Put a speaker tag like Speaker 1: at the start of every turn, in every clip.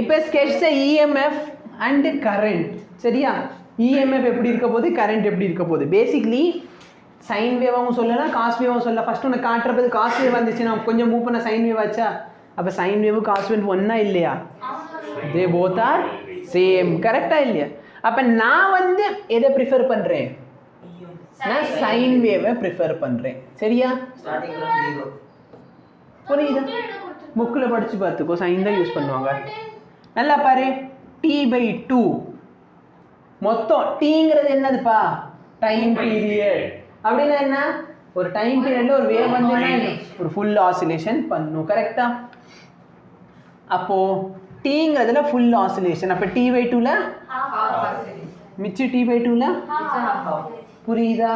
Speaker 1: இப்போ sketch the EMF and current. சரியா? EMF எப்படி இருக்க போகுது, current எப்படி இருக்க போகுது. Basically sin wave ஆவும் சொல்லலாம், cos wave ஆவும் சொல்லலாம். ஃபர்ஸ்ட் உனக்கு காட்டுறப்பது cos wave வந்துச்சு, நான் கொஞ்சம் மூவ் பண்ண sin wave ஆச்சா. அப்ப sin wave cos wave ஒண்ணா இல்லையா? They both are same. கரெக்ட்டா இல்லையா? அப்ப நான் வந்து எதை ப்ரிஃபர் பண்றேன்? நான் sin wave ப்ரிஃபர் பண்றேன். சரியா?
Speaker 2: Starting from 0.
Speaker 1: புரியுதா? புக்ல படிச்சு பார்த்துக்கோ, sin தான் யூஸ் பண்ணுவாங்க. நல்லா பாரு, t/2 மொத்தம் tங்கிறது என்னதுப்பா? Time period. அப்படின்னா என்ன? ஒரு டைம் பீரியட்ல ஒரு வேவ் வந்துன்னா ஒரு ஃபுல் ஆசிலேஷன் பண்ணும். கரெக்ட்டா? அப்போ tங்கிறதுல ஃபுல் ஆசிலேஷன். அப்ப t/2 ல மிச்ச t/2 ல புரியுதா?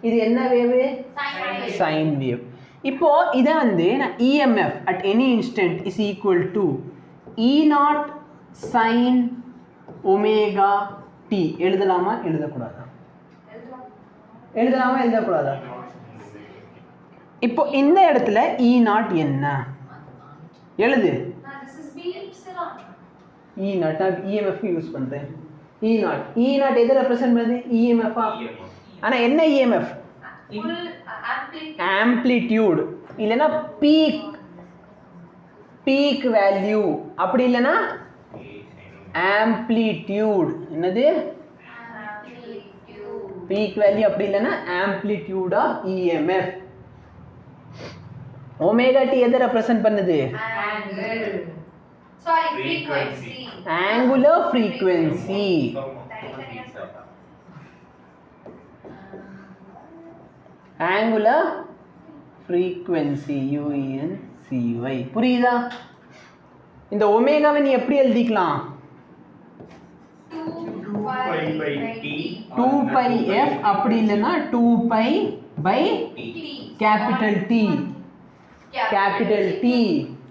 Speaker 1: இது என்ன வேவ்? Sine wave. இப்போ இத வந்து நான் EMF at any instant is equal to E0 sin omega t எழுதலாமா எழுதக்கூடாதா? எழுதலாமா எழுதக்கூடாதா? இப்போ இந்த இடத்துல E0 என்ன? எழுது. E0 நான் EMF யூஸ் பண்றேன். E0 எதை ரெப்ரசன்ட் பண்ணுது? EMF ஆ? ஆனா என்ன EMF? ஆம்ப்ளிடியூட் இல்லனா பீக் வேல்யூ. அப்படி இல்லனா ஆம்ப்ளிடியூட். என்னது? Peak value. அப்படி இல்லனா amplitude of EMF. Omega t எதை ரெப்ரசன்ட் பண்ணுது?
Speaker 3: frequency.
Speaker 1: Angular frequency. Angular frequency UNCY. புரியுதா? இந்த ஒமேகாவை நீ எப்படி எழுதிக்கலாம்? 2πf அப்படி இல்லனா 2π/capital T. capital T.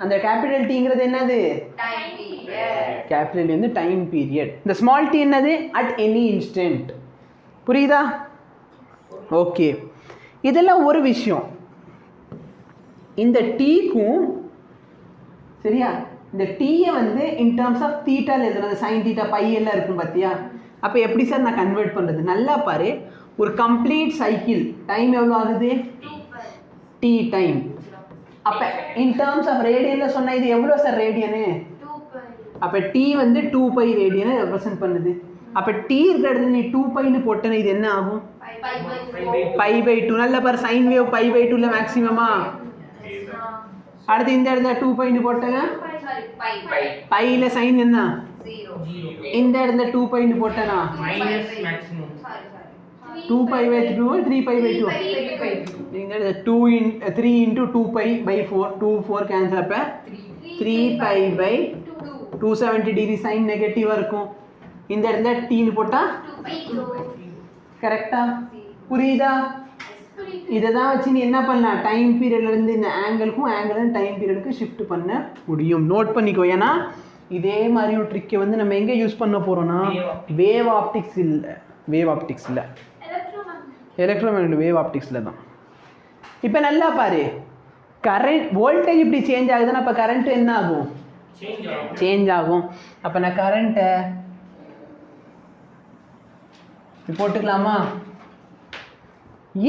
Speaker 1: அந்த capital Tங்கிறது என்னது?
Speaker 3: Time period.
Speaker 1: capital T வந்து டைம் பீரியட். இந்த small t என்னது? at any instant. புரியுதா? ஓகே. இதெல்லாம் ஒரு விஷயம். இந்த t-க்கும் சரியா? இந்த t-யை வந்து in terms of theta ல எழுதுறது, sin theta pi எல்லாம் இருக்கும் பாத்தியா? அப்ப எப்படி சார் நான் கன்வெர்ட் பண்றது? நல்லா பாரு, ஒரு கம்ப்ளீட் சைக்கிள் டைம் எவ்வளவு ஆகுது? t time. அப்ப in terms of ரேடியன்ல சொன்னா இது எவ்வளவு சார் ரேடியனு?
Speaker 3: 2π.
Speaker 1: அப்ப t வந்து 2π ரேடியனை ரெப்ரசன்ட் பண்ணுது. அப்ப t இருக்கிற இடத்துல நீ 2π ன்னு போட்டனா இது என்ன ஆகும்? π/2. நல்ல பாரு, sin wave π/2 ல மேக்ஸிமமா. அடுத்து இந்த இடத்துல 2π ன்னு போட்டங்க π ல sin என்ன?
Speaker 3: 0.
Speaker 1: இந்த இடத்துல 2π ன்னு போட்டனா
Speaker 2: மைனஸ் மேக்ஸிமம்.
Speaker 1: 2π/2 3π/2. இந்த இடத்துல 3 into 2π/4 2 4 கேன்சல். அப்ப 3π/270 டிகிரி sin நெகட்டிவா இருக்கும். இந்த இடத்துல t ன்னு போட்டா
Speaker 3: 2π.
Speaker 1: கரெக்ட்டா? புரியுதா? இததான் வச்சு நீ என்ன பண்ணலாம்? டைம் பீரியட்ல இருந்து இந்த ஆங்கிளுக்கும் ஆங்கிள் டைம் பீரியடுக்கு ஷிஃப்ட் பண்ண முடியும். நோட் பண்ணிக்கோ. ஏன்னா இதே மாதிரி ஒரு ட்ரிக்கை வந்து நம்ம எங்க யூஸ் பண்ண போறோம்னா வேவ் ஆப்டிக்ஸ் இல்ல, எலக்ட்ரோமேக்னெட்டிக் வேவ் ஆப்டிக்ஸ்ல தான். இப்போ நல்லா பாரு, கரண்ட் வோல்டேஜ் இப்படி சேஞ்ச் ஆகுதுன்னா அப்ப கரண்ட் என்ன ஆகும்? சேஞ்ச் ஆகும். அப்ப நான் கரண்ட்டை போட்டுக்கலாமா?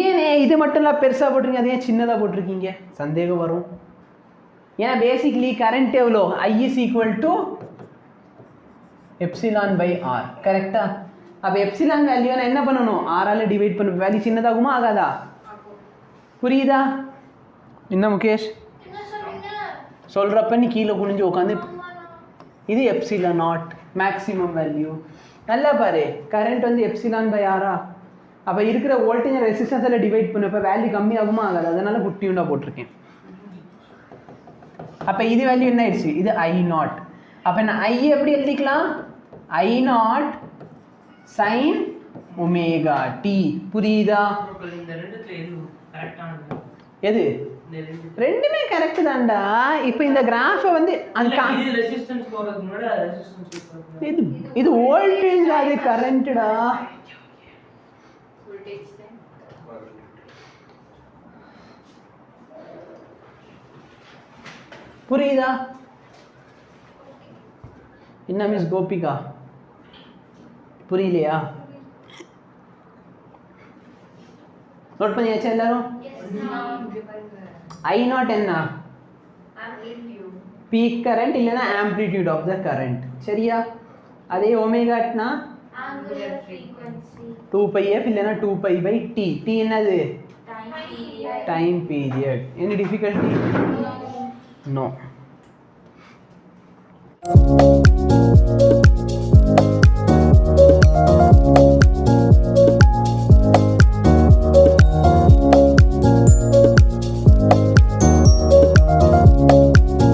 Speaker 1: ஏனே இது மட்டும்லாம் பெருசா போட்டிருக்கீங்க, அதே சின்னதா போட்டிருக்கீங்க? சந்தேகம் வரும். ஏன்னா பேசிக்கலி கரண்ட் எவ்வளோ? I is equal to ε/r. கரெக்டா? அப்ப எப்சிலான் வேல்யூ நான் என்ன பண்ணணும்? r ஆல டிவைட் பண்ண. வேல்யூ சின்னதாகுமா ஆகாதா? புரியுதா? என்ன முகேஷ் சொல்றப்ப நீ கீழே குனிஞ்சு உட்காந்து இது ε0 மேக்ஸிமம் வேல்யூ. நல்லா பாரு, கரண்ட் வந்து ε/r. அப்ப இருக்கிற வோல்டேஜ் ரெசிஸ்டன்ஸ்ல டிவைட் பண்ணப்ப வேல்யூ கம்மி ஆகுமா ஆகாது? அதனால குட்டியுண்டா போட்டிருக்கேன். அப்ப இது வேல்யூ என்ன ஆயிடுச்சு? இது I0. அப்ப நான் I எப்படி எழுதிக்கலாம்? I0 sin omega t. புரியுதா?
Speaker 2: இந்த ரெண்டுத்துல எது கரெக்டானது?
Speaker 1: எது?
Speaker 2: இந்த ரெண்டு
Speaker 1: ரெண்டுமே கரெக்ட் தான்டா. இப்போ இந்த கிராஃபை வந்து அந்த
Speaker 2: இது ரெசிஸ்டன்ஸ் போறதுக்கு முன்னாடி ரெசிஸ்டன்ஸ் யூஸ் பண்ணுங்க.
Speaker 1: இது வோல்டேஜ், அது கரண்ட்டா. புரியுதா? என்ன மிஸ் கோபிகா புரியலையா? நோட் பண்ணியாச்சா எல்லாரும்? ஐ நாட் என்ன? பீக் கரண்ட் இல்லைன்னா ஆம்ப்ளிடியூட் ஆஃப் த கரண்ட். சரியா? அதே ஒமேகாட்னா
Speaker 3: angular frequency
Speaker 1: 2πf இல்லைன்னா 2π/t. t என்னது?
Speaker 3: time period
Speaker 1: time period. Any difficulty? No.